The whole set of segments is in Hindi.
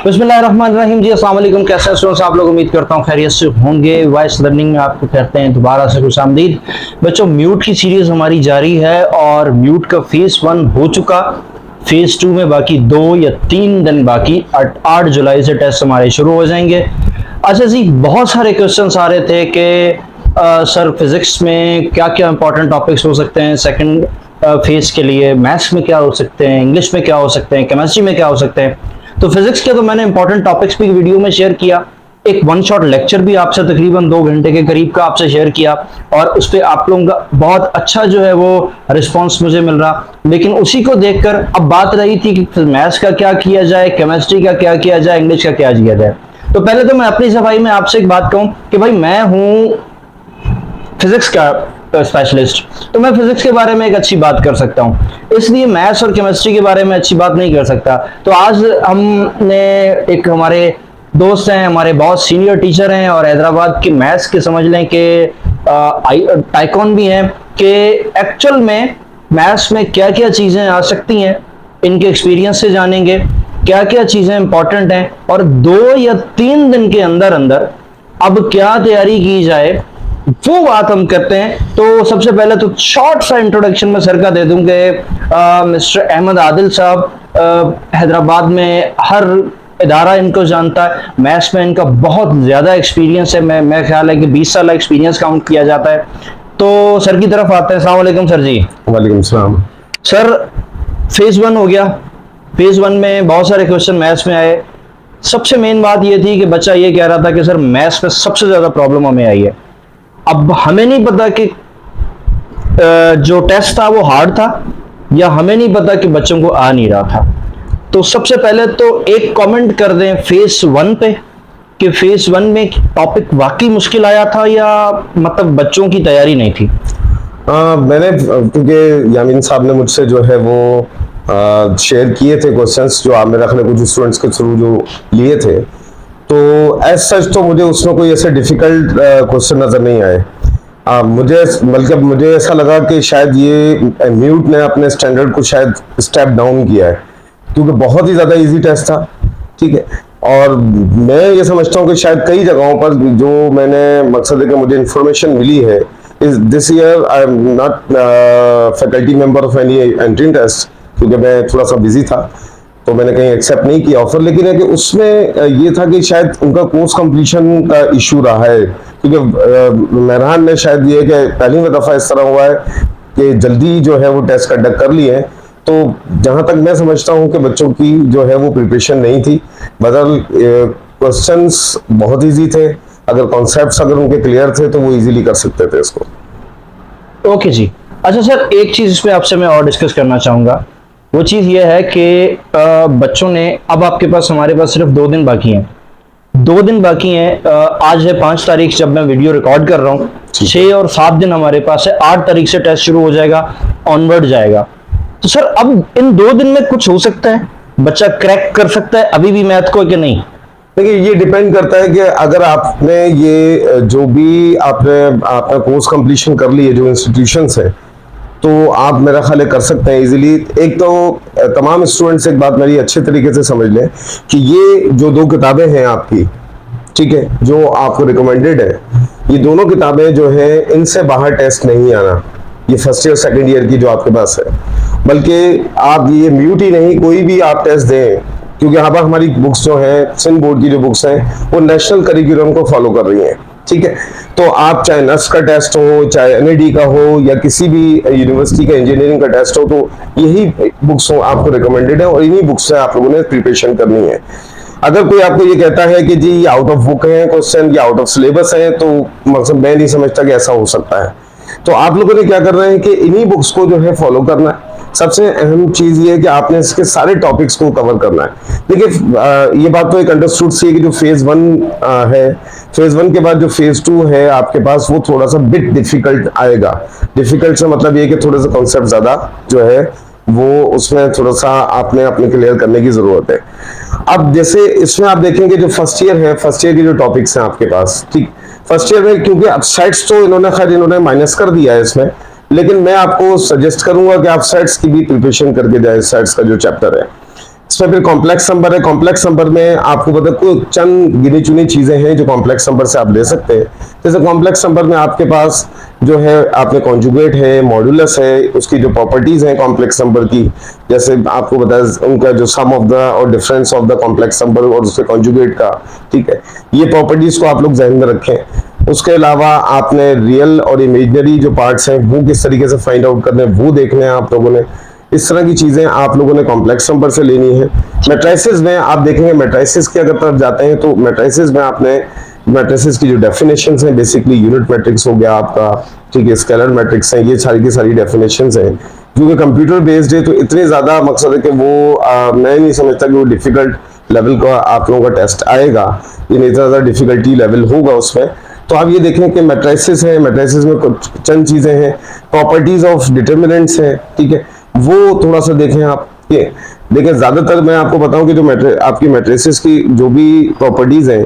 बिस्मिल्लाहिर्रहमानिर्रहीम जी, अस्सलाम वालेकुम। कैसे हैं आप लोग? उम्मीद करता हूँ खैरियत से होंगे। वॉइस लर्निंग में आपको कहते हैं दोबारा से खुशामदीद। बच्चों, म्यूट की सीरीज हमारी जारी है और म्यूट का फेज 1 हो चुका। फेज 2 में बाकी 2 या 3 दिन बाकी, 8 जुलाई से टेस्ट हमारे शुरू हो जाएंगे। अच्छा जी, बहुत सारे क्वेश्चन आ रहे थे कि सर फिजिक्स में क्या क्या इंपॉर्टेंट टॉपिक्स हो सकते हैं सेकंड फेज के लिए, मैथ्स में क्या हो सकते हैं, इंग्लिश में क्या हो सकते हैं, केमिस्ट्री में क्या हो सकते हैं। तो फिजिक्स के तो मैंने इंपॉर्टेंट टॉपिक्स भी वीडियो में शेयर किया। एक वन शॉट लेक्चर भी आपसे तकरीबन 2 घंटे के करीब का आपसे शेयर किया और उस पर आप लोगों का बहुत अच्छा जो है वो रिस्पांस मुझे मिल रहा। लेकिन उसी को देखकर अब बात रही थी कि मैथ्स का क्या किया जाए, केमिस्ट्री का क्या किया जाए, इंग्लिश का क्या किया जाए। तो पहले तो मैं अपनी सफाई में आपसे एक बात कहूं कि भाई मैं हूं फिजिक्स का स्पेशलिस्ट, तो मैं फिजिक्स के बारे में एक अच्छी बात कर सकता हूं, इसलिए मैथ्स और केमिस्ट्री के बारे में अच्छी बात नहीं कर सकता। तो आज हमने एक हमारे दोस्त हैं, हमारे बहुत सीनियर टीचर हैं और हैदराबाद के मैथ्स के समझ लें कि टाइकॉन भी हैं, कि एक्चुअल में मैथ्स में क्या क्या चीज़ें आ सकती हैं, इनके एक्सपीरियंस से जानेंगे क्या क्या चीज़ें इंपॉर्टेंट हैं और 2 या 3 दिन के अंदर अंदर अब क्या तैयारी की जाए वो बात हम करते हैं। तो सबसे पहले तो शॉर्ट सा इंट्रोडक्शन में सर का दे दूंगे। मिस्टर अहमद आदिल साहब हैदराबाद में हर इदारा इनको जानता है। मैथ्स में इनका बहुत ज़्यादा एक्सपीरियंस है। मैं ख्याल है कि 20 साल एक्सपीरियंस काउंट किया जाता है। तो सर की तरफ आते हैं। अस्सलाम वालेकुम सर जी। वालेकुम सलाम। सर, फेज 1 हो गया। फेज 1 में बहुत सारे क्वेश्चन मैथ्स में आए। सबसे मेन बात यह थी कि बच्चा ये कह रहा था कि सर मैथ्स में सबसे ज़्यादा प्रॉब्लम हमें आई है। अब हमें नहीं पता कि जो टेस्ट था वो हार्ड था या हमें नहीं पता कि बच्चों को आ नहीं रहा था। तो सबसे पहले तो एक कमेंट कर दें फेज 1 पे कि फेज 1 में टॉपिक वाकई मुश्किल आया था या मतलब बच्चों की तैयारी नहीं थी। मैंने क्योंकि यामीन साहब ने मुझसे जो है वो शेयर किए थे क्वेश्चंस जो आप मेरे ख्याल कुछ स्टूडेंट्स के थ्रू जो लिए थे, तो एज सच तो मुझे उसमें कोई ऐसे डिफिकल्ट क्वेश्चन नज़र नहीं आए। मुझे बल्कि मुझे ऐसा लगा कि शायद ये म्यूट ने अपने स्टैंडर्ड को शायद स्टेप डाउन किया है, क्योंकि बहुत ही ज़्यादा इजी टेस्ट था। ठीक है, और मैं ये समझता हूँ कि शायद कई जगहों पर जो मैंने मकसद है कि मुझे इंफॉर्मेशन मिली है, इस this year I am not faculty member of any entrance test, क्योंकि मैं थोड़ा सा बिजी था तो मैंने कहीं एक्सेप्ट नहीं किया ऑफर। लेकिन है कि उसमें ये था कि शायद उनका कोर्स कंप्लीशन का इशू रहा है, क्योंकि मेहरान ने शायद ये कि पहली दफ़ा इस तरह हुआ है कि जल्दी जो है वो टेस्ट कंडक्ट कर लिए हैं। तो जहाँ तक मैं समझता हूँ कि बच्चों की जो है वो प्रिपरेशन नहीं थी, बदल क्वेश्चंस बहुत इजी थे। अगर कॉन्सेप्ट्स अगर उनके क्लियर थे तो वो इजीली कर सकते थे इसको। ओके जी। अच्छा सर, एक चीज़ इस पे आपसे मैं और डिस्कस करना चाहूँगा। वो चीज़ ये है कि बच्चों ने, अब आपके पास हमारे पास सिर्फ 2 दिन बाकी हैं। 2 दिन बाकी हैं। आज है 5 तारीख, जब मैं वीडियो रिकॉर्ड कर रहा हूँ। 6 और 7 दिन हमारे पास है। 8 तारीख से टेस्ट शुरू हो जाएगा, ऑनवर्ड जाएगा। तो सर अब इन 2 दिन में कुछ हो सकता है, बच्चा क्रैक कर सकता है अभी भी मैथ को कि नहीं? देखिए, ये डिपेंड करता है कि अगर आपने ये जो भी आपने अपना कोर्स कंप्लीशन कर ली है जो इंस्टीट्यूशंस है, तो आप मेरा ख्याल कर सकते हैं इजीली। एक तो तमाम स्टूडेंट्स एक बात मेरी अच्छे तरीके से समझ लें कि ये जो 2 किताबें हैं आपकी, ठीक है, जो आपको रिकमेंडेड है, ये दोनों किताबें जो है इनसे बाहर टेस्ट नहीं आना। ये फर्स्ट ईयर सेकंड ईयर की जो आपके पास है, बल्कि आप ये म्यूट ही नहीं कोई भी आप टेस्ट दें, क्योंकि यहाँ पर हमारी बुक्स जो हैं, सिंध बोर्ड की जो बुक्स हैं, वो नेशनल करिकुलम को फॉलो कर रही हैं। ठीक है, तो आप चाहे नर्स का टेस्ट हो, चाहे एनएडी का हो, या किसी भी यूनिवर्सिटी का इंजीनियरिंग का टेस्ट हो, तो यही बुक्स आपको रिकमेंडेड है और इन्हीं बुक्स से आप लोगों ने प्रिपरेशन करनी है। अगर कोई आपको ये कहता है कि जी ये आउट ऑफ बुक है क्वेश्चन या आउट ऑफ सिलेबस है, तो मतलब मैं नहीं समझता कि ऐसा हो सकता है। तो आप लोगों ने क्या करना है कि इन्हीं बुक्स को जो है फॉलो करना है। सबसे अहम चीज ये है कि आपने इसके सारे टॉपिक्स को कवर करना है। देखिए, ये बात तो एक अंडरस्टूड सी है कि जो फेज 1 है, फेज 1 के बाद जो फेज 2 है आपके पास, वो थोड़ा सा बिट डिफिकल्ट आएगा। डिफिकल्ट से मतलब ये कि थोड़े से कॉन्सेप्ट ज्यादा जो है वो उसमें थोड़ा सा आपने अपने क्लियर करने की जरूरत है। अब जैसे इसमें आप देखेंगे जो फर्स्ट ईयर है, फर्स्ट ईयर के जो टॉपिक्स हैं आपके पास, ठीक, फर्स्ट ईयर में क्योंकि अपसाइड्स तो इन्होंने माइनस कर दिया है इसमें, लेकिन मैं आपको सजेस्ट करूंगा कि आप सेट्स की भी प्रिपरेशन करके जाए। सेट्स का जो चैप्टर है, इसमें फिर कॉम्प्लेक्स नंबर है। कॉम्प्लेक्स नंबर में आपको पता है कुछ चंद गिनी चुनी चीजें हैं जो कॉम्प्लेक्स नंबर से आप ले सकते हैं। जैसे कॉम्प्लेक्स नंबर में आपके पास जो है आपने कॉन्जुगेट है, मॉड्यूलस है, उसकी जो प्रॉपर्टीज हैं कॉम्प्लेक्स नंबर की, जैसे आपको पता है उनका जो सम ऑफ द और difference of the complex number और उसके कॉन्जुगेट का, ठीक है, ये प्रॉपर्टीज को आप लोग ध्यान में रखें। उसके अलावा आपने रियल और इमेजिनरी जो पार्ट्स हैं वो किस तरीके से फाइंड आउट करने हैं वो देखने हैं आप लोगों ने। इस तरह की चीजें आप लोगों ने कॉम्प्लेक्स नंबर से लेनी है। मैट्रिसेस में आप देखेंगे, मैट्रिसेस की अगर तरफ जाते हैं तो मैट्रिसेस में आपने मैट्रिसेस की जो डेफिनेशंस हैं, बेसिकली यूनिट मैट्रिक्स हो गया आपका, ठीक है, स्केलर मैट्रिक्स हैं, ये सारी की सारी डेफिनेशंस हैं। क्योंकि कंप्यूटर बेस्ड है तो इतने ज्यादा मकसद है कि वो मैं नहीं समझता कि वो डिफिकल्ट लेवल का आप लोगों का टेस्ट आएगा, ये इतना ज्यादा डिफिकल्टी लेवल होगा उसमें। तो आप ये देखें कि मैट्रिसेस है, मैट्रिसेस में कुछ चंद चीजें हैं, प्रॉपर्टीज ऑफ डिटर्मिनेंट्स हैं, ठीक है, वो थोड़ा सा देखें आप। ये देखें, ज्यादातर मैं आपको बताऊं कि जो आपकी मैट्रिसेस की जो भी प्रॉपर्टीज हैं,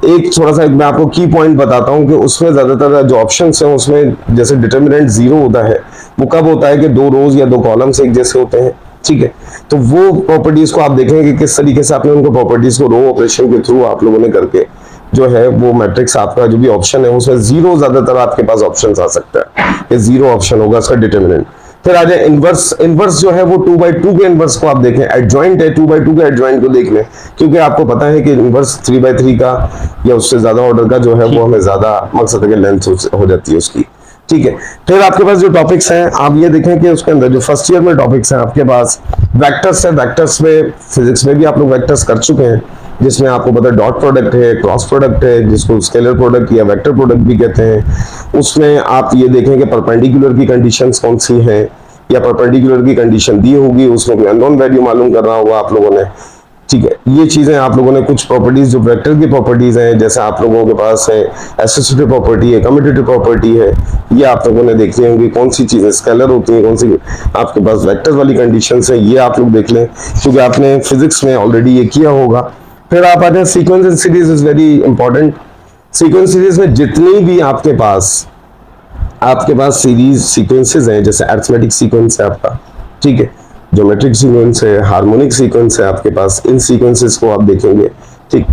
एक थोड़ा सा मैं आपको की पॉइंट बताता हूं कि उसमें ज्यादातर जो ऑप्शंस हैं उसमें जैसे डिटर्मिनेंट 0 होता है, वो कब होता है कि 2 रोज या 2 कॉलम्स एक जैसे होते हैं, ठीक है। तो वो प्रॉपर्टीज को आप देखेंगे कि किस तरीके से आपने उनको प्रॉपर्टीज को रो ऑपरेशन के थ्रू आप लोगों ने करके जो है वो मैट्रिक्स आपका जो भी ऑप्शन है उसमें 0 ज्यादातर आपके पास ऑप्शन आ सकता है, ये 0 ऑप्शन होगा उसका डिटर्मिनेंट। फिर आ जाए इनवर्स। इनवर्स जो है वो 2/2 के इनवर्स को आप देखें, एडजॉइंट है 2/2 के एडजॉइंट को देख लें, क्योंकि आपको पता है कि इनवर्स 3/3 का या उससे ज्यादा ऑर्डर का जो है वो हमें ज्यादा मकसद है कि लेंथ हो जाती है उसकी, ठीक है। फिर आपके पास जो टॉपिक्स हैं आप ये देखें कि उसके अंदर जो फर्स्ट ईयर में टॉपिक्स हैं आपके पास वेक्टर्स है। वेक्टर्स में फिजिक्स में भी आप लोग वेक्टर्स कर चुके हैं, जिसमें आपको पता है डॉट प्रोडक्ट है, क्रॉस प्रोडक्ट है, जिसको स्केलर प्रोडक्ट या वेक्टर प्रोडक्ट भी कहते हैं। उसमें आप ये देखें कि परपेंडिकुलर की कंडीशंस कौन सी हैं, या परपेंडिकुलर की कंडीशन दी होगी, उसमें कोई अननोन वैल्यू मालूम करना होगा आप लोगों ने, ठीक है। ये चीजें आप लोगों ने कुछ प्रॉपर्टीज जो वेक्टर की प्रॉपर्टीज हैं, जैसे आप लोगों के पास है एसोसिएटिव प्रॉपर्टी है, कम्यूटेटिव प्रॉपर्टी है, ये आप लोगों ने देखनी होंगी कौन सी चीजें स्केलर होती हैं, कौन सी आपके पास वेक्टर वाली कंडीशंस है, ये आप लोग देख लें क्योंकि आपने फिजिक्स में ऑलरेडी ये किया होगा। फिर आप आते हैं sequence and series is very important. Sequence series में जितनी भी आपके पास सीरीज सीक्वेंसेस हैं, जैसे अरिथमेटिक सीक्वेंस है आपका, ठीक है, ज्योमेट्रिक सीक्वेंस है, हार्मोनिक सीक्वेंस है आपके पास, इन सीक्वेंसेस को आप देखेंगे, ठीक।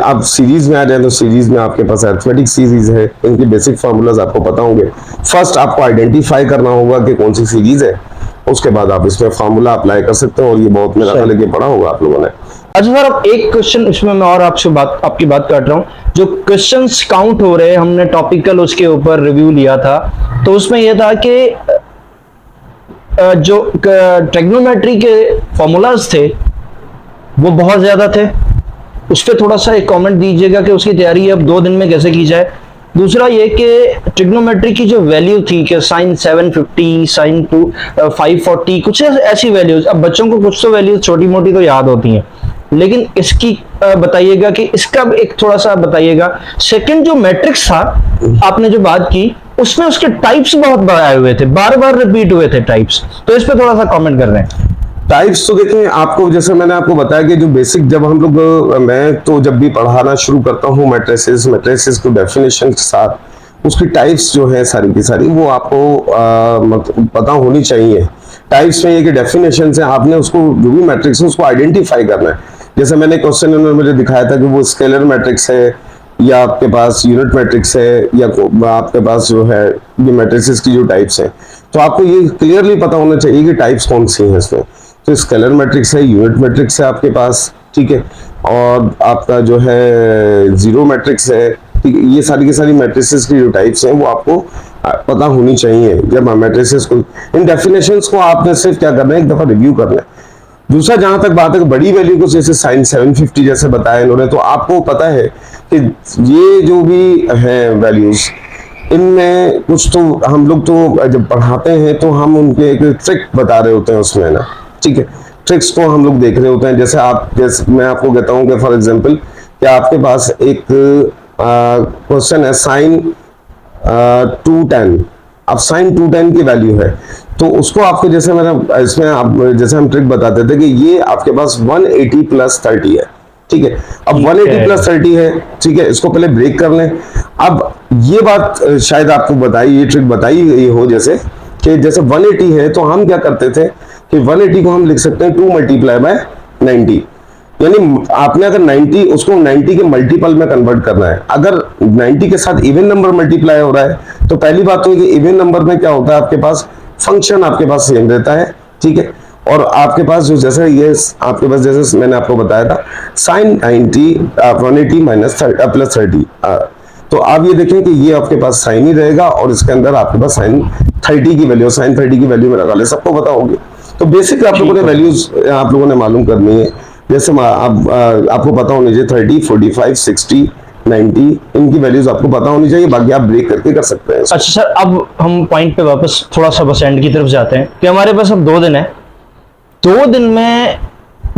आप सीरीज में आ जाए तो सीरीज में आपके पास अरिथमेटिक सीरीज है, इनके बेसिक फार्मूलाज आपको पता होंगे। फर्स्ट आपको आइडेंटिफाई करना होगा कि कौन सी सीरीज है, उसके बाद आप इसमें फार्मूला अप्लाई कर सकते हो, और ये बहुत मेरा ख्याल है कि पढ़ा होगा आप लोगों ने। अच्छा सर, अब एक क्वेश्चन इसमें मैं और आपकी बात काट रहा हूँ। जो क्वेश्चंस काउंट हो रहे हैं, हमने टॉपिकल उसके ऊपर रिव्यू लिया था, तो उसमें यह था कि जो ट्रिग्नोमेट्री के फॉर्मूलाज थे वो बहुत ज्यादा थे। उस पर थोड़ा सा एक कमेंट दीजिएगा कि उसकी तैयारी अब 2 दिन में कैसे की जाए। दूसरा ये कि ट्रिग्नोमेट्री की जो वैल्यू थी कि साइन 750, साइन 540, कुछ ऐसी वैल्यूज, अब बच्चों को कुछ तो वैल्यूज छोटी मोटी तो याद होती हैं, लेकिन इसकी बताइएगा कि इसका एक थोड़ा सा बताइएगा। सेकंड, जो मैट्रिक्स था आपने जो बात की, उसमें उसके टाइप्स बहुत आए हुए थे, बार बार रिपीट हुए थे टाइप्स, तो इस पे थोड़ा सा कमेंट कर रहे हैं। टाइप्स तो देखें, आपको जैसे मैंने आपको बताया कि जो बेसिक जब हम लोग मैं तो जब भी पढ़ाना शुरू करता हूँ मैट्रिसेस को डेफिनेशन के साथ उसकी टाइप्स जो है सारी की सारी वो आपको पता होनी चाहिए। टाइप्स में ये कि डेफिनेशन है, आपने उसको जो भी मैट्रिक्स है उसको आइडेंटिफाई करना है। जैसे मैंने क्वेश्चन में मुझे दिखाया था कि वो स्केलर मैट्रिक्स है या आपके पास यूनिट मैट्रिक्स है या आपके पास जो है ये मैट्रिसेस की जो टाइप्स हैं, तो आपको ये क्लियरली पता होना चाहिए कि टाइप्स कौन सी हैं इसमें। तो स्केलर मैट्रिक्स है, यूनिट मैट्रिक्स है आपके पास, ठीक है, और आपका जो है जीरो मैट्रिक्स है, ठीक है। ये सारी की सारी मैट्रिसेस की जो टाइप्स हैं वो आपको पता होनी चाहिए। जब मैट्रिसेस को, इन डेफिनेशंस को आपने सिर्फ क्या करना है, एक दफा रिव्यू करना है। दूसरा, जहां तक बात है बड़ी वैल्यू को, जैसे साइन 750 जैसे बताया इन्होंने, तो आपको पता है कि ये जो भी है वैल्यूज, इनमें कुछ तो हम लोग तो जब पढ़ाते हैं तो हम उनके एक ट्रिक बता रहे होते हैं उसमें ना, ठीक है, ट्रिक्स को हम लोग देख रहे होते हैं। जैसे मैं आपको कहता हूँ कि फॉर एग्जांपल कि आपके पास एक क्वेश्चन है साइन 210, अब साइन 210 की वैल्यू है, तो उसको आपको जैसे मैंने इसमें जैसे हम ट्रिक बताते थे कि ये आपके पास 180 + 30 है, ठीक है। अब 180 + 30 है, ठीक है, इसको पहले ब्रेक कर लें। अब ये बात शायद आपको बताई, ये ट्रिक बताई गई हो जैसे कि जैसे 180 है तो हम क्या करते थे कि 180 को हम लिख सकते हैं 2 मल्टीप्लाई बाय 90, यानी आपने अगर 90 उसको 90 के मल्टीपल में कन्वर्ट करना है। अगर 90 के साथ इवन नंबर मल्टीप्लाई हो रहा है तो पहली बात तो है कि इवन नंबर में क्या होता है, आपके पास फंक्शन आपके पास सेम रहता है, ठीक है। और आपके पास जो जैसे ये आपके पास जैसे मैंने आपको बताया था साइन 90 180 माइनस प्लस 30, तो आप ये देखें कि ये आपके पास साइन ही रहेगा और इसके अंदर आपके पास साइन 30 की वैल्यू, साइन 30 की वैल्यू में लगा ले, सबको पता होगी। तो बेसिक आप लोगों ने वैल्यूज आप लोगों ने मालूम करनी है, जैसे आपको पता होनी चाहिए 30 45 60 90 इनकी वैल्यूज आपको पता होनी चाहिए, बाकी आप ब्रेक करके कर सकते हैं। अच्छा सर, अब हम पॉइंट पे वापस थोड़ा सा बस एंड की तरफ जाते हैं कि हमारे पास अब 2 दिन है, 2 दिन में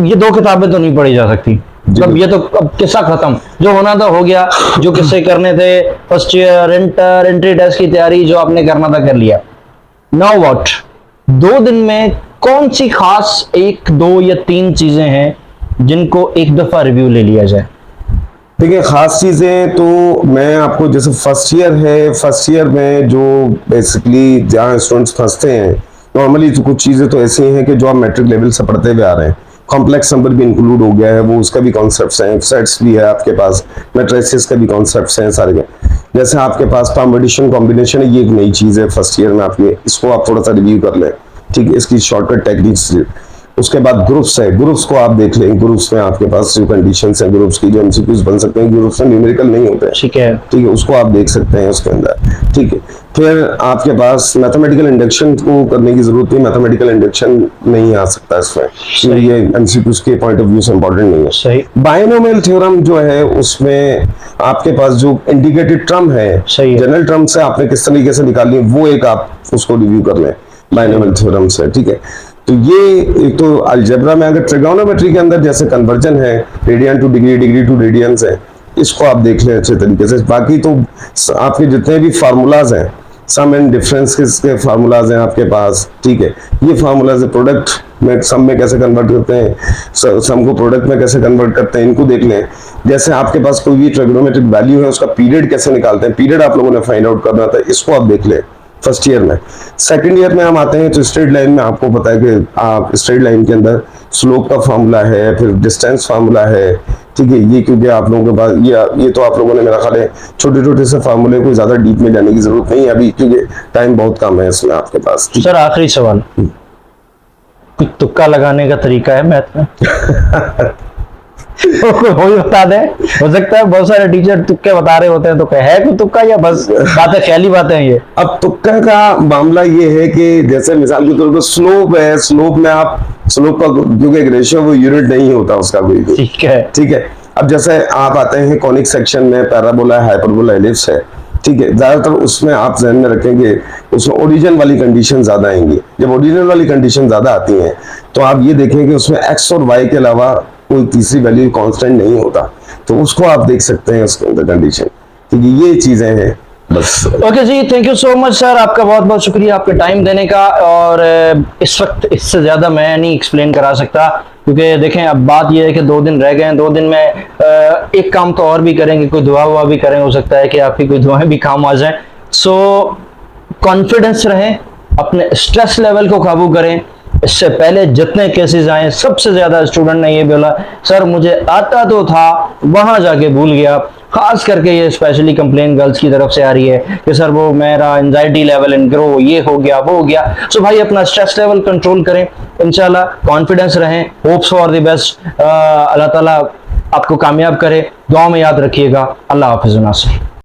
ये 2 किताबें तो नहीं पढ़ी जा सकती, मतलब ये तो अब किस्सा खत्म, जो होना था हो गया, जो किस्से करने थे first year inter entry test की तैयारी जो आपने करना था कर लिया। नाउ व्हाट, 2 दिन में कौन सी खास 1 2 या 3 चीजें हैं जिनको एक दफा रिव्यू ले लिया जाए? देखिए खास चीजें तो मैं आपको, जैसे फर्स्ट ईयर है, फर्स्ट ईयर में जो बेसिकली जहाँ स्टूडेंट्स फंसते हैं नॉर्मली, तो कुछ चीजें तो ऐसी हैं कि जो आप मैट्रिक लेवल से पढ़ते हुए आ रहे हैं, कॉम्प्लेक्स नंबर भी इंक्लूड हो गया है, वो उसका भी कॉन्सेप्ट्स हैं, सेट्स भी है आपके पास, मैट्रिसेस का भी कॉन्सेप्ट्स हैं सारे के। जैसे आपके पास परम्यूटेशन कॉम्बिनेशन है, ये एक नई चीज है फर्स्ट ईयर में, आपके इसको आप थोड़ा सा रिव्यू कर लें, ठीक है, इसकी शॉर्टकट टेक्निक्स। उसके बाद ग्रुप्स है, ग्रुप्स को आप देख लें, ग्रुप्स में आपके पास जो कंडीशंस हैं ग्रुप्स की, जो एमसीक्यूज बन सकते हैं, ग्रुप्स में न्यूमेरिकल नहीं होते हैं, ठीक है, ठीक है, उसको आप देख सकते हैं उसके अंदर, ठीक है। फिर आपके पास मैथमेटिकल इंडक्शन को करने की जरूरत नहीं, मैथमेटिकल इंडक्शन नहीं आ सकता इसमें, तो ये एमसीक्यूज के पॉइंट ऑफ व्यू से इंपॉर्टेंट नहीं है। सही। बायनोमियल थ्योरम जो है उसमें आपके पास जो इंटीग्रेटेड टर्म है, जनरल टर्म से आपने किस तरीके से निकालनी है, वो एक आप उसको रिव्यू कर लें बायनोमियल थ्योरम से, ठीक है। तो ये एक तो अलजेब्रा में, अगर ट्रिगोनोमेट्री के अंदर जैसे कन्वर्जन है, radian to degree, degree to radians है, इसको आप देख लें अच्छे तरीके से। बाकी तो आपके जितने भी फार्मूलाज हैं, सम एंड डिफरेंस के फार्मूलाज हैं आपके पास, ठीक है, ये फार्मूलाज प्रोडक्ट में सम में कैसे कन्वर्ट करते हैं, सम को प्रोडक्ट में कैसे कन्वर्ट करते हैं, इनको देख लें। जैसे आपके पास कोई भी ट्रिगोनोमेट्रिक वैल्यू है, उसका पीरियड कैसे निकालते हैं, पीरियड आप लोगों ने फाइंड आउट करना था, इसको आप देख लें फर्स्ट ईयर में। सेकंड ईयर में हम आते हैं तो स्ट्रेट लाइन में आपको पता है कि आप स्ट्रेट लाइन के अंदर स्लोप का फार्मूला है, फिर डिस्टेंस फार्मूला है, ठीक है, ये क्योंकि आप लोगों के पास ये तो आप लोगों ने मेरा ख्याल है छोटे छोटे से फार्मूले को ज्यादा डीप में जाने की जरूरत नहीं है अभी, क्योंकि टाइम बहुत कम है इसमें आपके पास। सर आखिरी सवाल, कुछ तुक्का लगाने का तरीका है मैथ में? वो भी बता दे, हो सकता है बहुत सारे टीचर तुक्के बता रहे होते हैं, तो है कोई तुक्का या बस बातें ख्याली बातें हैं ये? अब तुक्का का मामला ये है कि जैसे मिसाल के तौर पर स्लोप है, स्लोप में आप स्लोप का क्योंकि एक रेशियो वो यूनिट नहीं होता उसका कोई, ठीक है, ठीक है। अब जैसे आप आते हैं कॉनिक सेक्शन में, पैराबोला, हाइपरबोला, एलिप्स है, ठीक है, ज्यादातर उसमें आप ध्यान में रखेंगे उसमें ओरिजिन वाली कंडीशन ज्यादा आएंगी। जब ओरिजिन वाली कंडीशन ज्यादा आती हैं तो आप ये देखेंगे उसमें एक्स और वाई के अलावा कोई तीसरी वैल्यू कांस्टेंट नहीं होता, तो उसको आप देख सकते हैं उसके अंदर कंडीशन, ठीक है, ये चीजें हैं बस। ओके जी, thank you so much sir, आपका बहुत बहुत शुक्रिया आपके टाइम देने का। और इस वक्त इससे ज्यादा मैं नहीं एक्सप्लेन करा सकता, क्योंकि देखें अब बात यह है कि 2 दिन रह गए हैं, 2 दिन में एक काम तो और भी करेंगे, कोई दुआ हुआ भी करें, हो सकता है कि आपकी कोई दुआएं भी काम आ जाए। सो कॉन्फिडेंस रहें, अपने स्ट्रेस लेवल को काबू करें। इससे पहले जितने केसेस आए सबसे ज्यादा स्टूडेंट ने ये बोला सर मुझे आता तो था, वहां जाके भूल गया। खास करके ये स्पेशली कंप्लेन गर्ल्स की तरफ से आ रही है कि सर वो मेरा एंजाइटी लेवल इन ग्रो, ये हो गया वो हो गया। सो भाई अपना स्ट्रेस लेवल कंट्रोल करें, इंशाल्लाह कॉन्फिडेंस रहें, होप्स फॉर द बेस्ट। अल्लाह ताला आपको कामयाब करे, दुआ में याद रखिएगा। अल्लाह हाफिज़।